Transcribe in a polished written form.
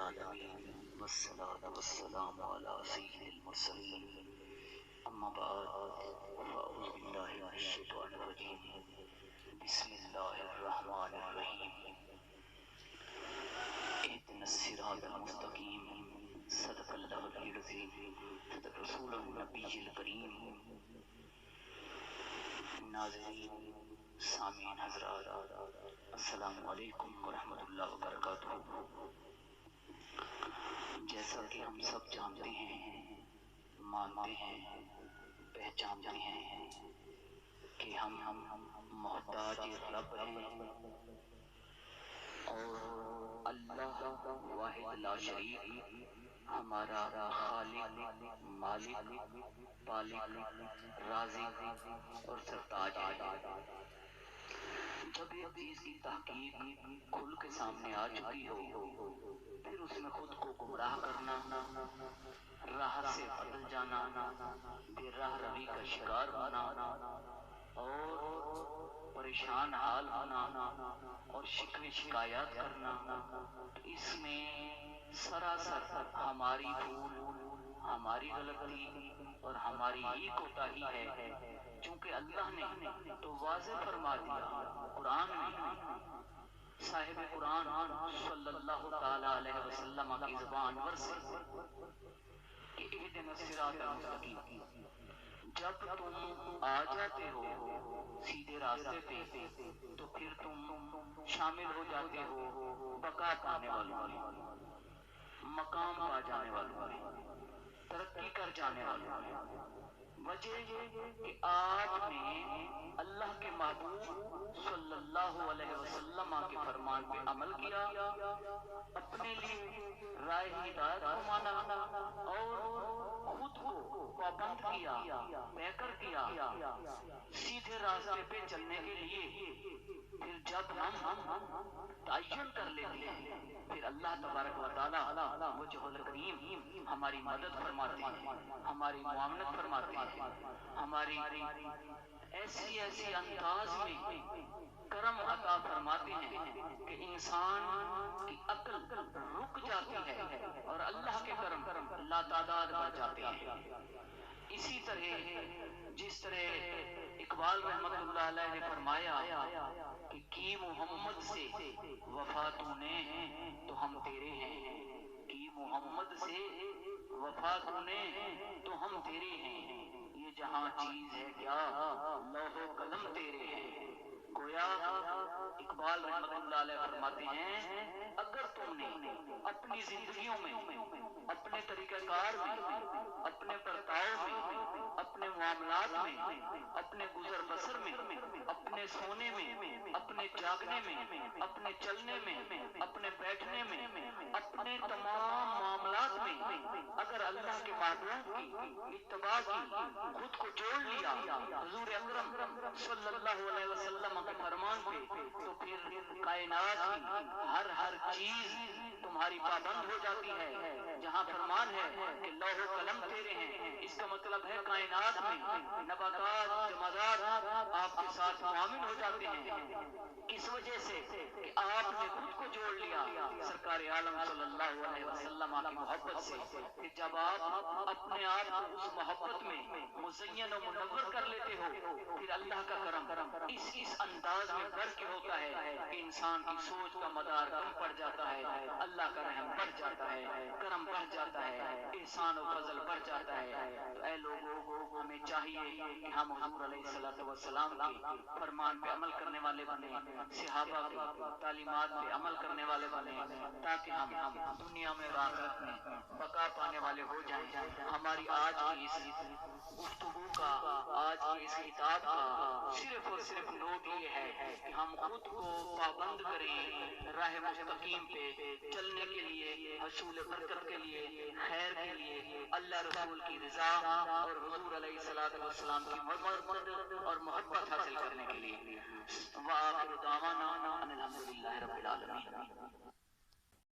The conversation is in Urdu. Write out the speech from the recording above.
العالمين والصلاة والسلام على سيد المرسلين أما بعد فأعوذ بالله من الشيطان الرجيم بسم الله الرحمن الرحيم اهدنا الصراط المستقيم صدق الله العلي العظيم صدق رسول النبي الكريم ناظرین سامعین حضرات السلام علیکم ورحمۃ اللہ وبرکاتہ۔ جیسا کہ ہم سب جانتے ہیں، مانتے ہیں، پہچانتے ہیں کہ ہم محتاج رب ہیں اور اللہ واحد لا شریک ہمارا خالق، مالک، پالک، رازق اور سرتاج ہے۔ جب ایک چیز کی تحقیق کھل کے سامنے آ چکی ہو، پھر اس میں خود کو گمراہ کرنا، راہ سے بدل جانا، بے راہ روی کا شکار ہونا اور پریشان حال ہونا اور شکوے شکایات کرنا، اس میں سراسر ہماری بھول، ہماری غلطی اور ہماری ہی کوتاہی ہے۔ چونکہ اللہ نے تو واضح فرما دیا قرآن میں، صاحب قرآن صلی اللہ تعالی علیہ وسلم کی زبان ور سے کہ اہدنا الصراط المستقیم، جب تم آ جاتے ہو سیدھے راستے پہ تو پھر تم شامل ہو جاتے ہو بقا پانے والوں میں، مقام پا جانے والوں میں، ترقی کر جانے والوں میں۔ وجہ یہ کہ آپ نے اللہ کے محبوب صلی اللہ علیہ وسلم کے فرمان پہ عمل کیا، اپنے لیے راہ ہدایت کو مانا اور خود کو پابند کیا، بہتر کیا سیدھے راستے پہ چلنے کے لیے۔ پھر جب ہم تعین کر لیتے ہیں، پھر اللہ تبارک و تعالی وجہ الکریم ہماری مدد فرماتے ہیں، ہماری معاونت فرماتے ہیں، ہماری ایسی انداز میں کرم عطا فرماتے ہیں کہ انسان کی عقل رک جاتی ہے اور اللہ کے کرم لاتعداد بڑھ جاتے ہیں۔ اسی طرح جس طرح اقبال رحمت اللہ علیہ نے فرمایا کہ کی محمد سے وفا تو نے تو ہم تیرے ہیں، کی محمد سے وفا تو نے تو ہم تیرے ہیں، یہ جہاں چیز ہے کیا لوح و قلم تیرے ہیں۔ گویا اقبال رحمت اللہ علیہ فرماتے ہیں اگر تم نے اپنی زندگیوں میں، اپنے طریقہ کار میں، اپنے برتاؤ میں، اپنے معاملات میں، اپنے گزر بسر میں، اپنے سونے میں، اپنے جاگنے میں، اپنے چلنے میں، اپنے بیٹھنے میں، اپنے تمام معاملات میں اگر اللہ کے محبوب کی اتباع کی، خود کو جوڑ لیا حضور اکرم صلی اللہ علیہ وسلم کے فرمان پہ، تو پھر کائنات کی ہر چیز تمہاری پابند ہو جاتی ہے۔ جہاں فرمان ہے کہ لوح و قلم تیرے ہیں، اس کا مطلب ہے کائنات میں نباتات، جمادات آپ کے ساتھ معاون ہو جاتے ہیں۔ اس وجہ سے کہ آپ نے خود کو جوڑ لیا سرکار عالم صلی اللہ علیہ وسلم کی محبت سے۔ کہ جب آپ اپنے آپ کو اس محبت میں مزین و منور کر لیتے ہو، پھر اللہ کا کرم اس انداز میں بڑھ کے ہوتا ہے کہ انسان کی سوچ کا مدار کم پڑ جاتا ہے، اللہ کا رحم بڑھ جاتا ہے، کرم بڑھ جاتا ہے، احسان و فضل بڑھ جاتا ہے۔ تو اے لوگوں، ہمیں چاہیے کہ ہم حضور علیہ السلام کے فرمان پہ عمل کرنے والے بنیں، صحابہ کی تعلیمات پہ عمل کرنے والے بنیں، تاکہ ہم دنیا میں اور آخرت میں بقا پانے والے ہو جائیں۔ ہماری آج کی اس گفتگو کا، آج کی اس کتاب کا صرف اور صرف نوٹ یہ ہے کہ ہم خود کو پابند کریں راہ مستقیم پہ چلنے کے لیے، حصول برکت کے لیے، خیر کے لیے، اللہ رسول کی رضا اور حضور علیہ السلام کی مدد اور محبت حاصل کرنے کے لیے۔ وآخر دعوانا ان الحمدللہ رب العالمین۔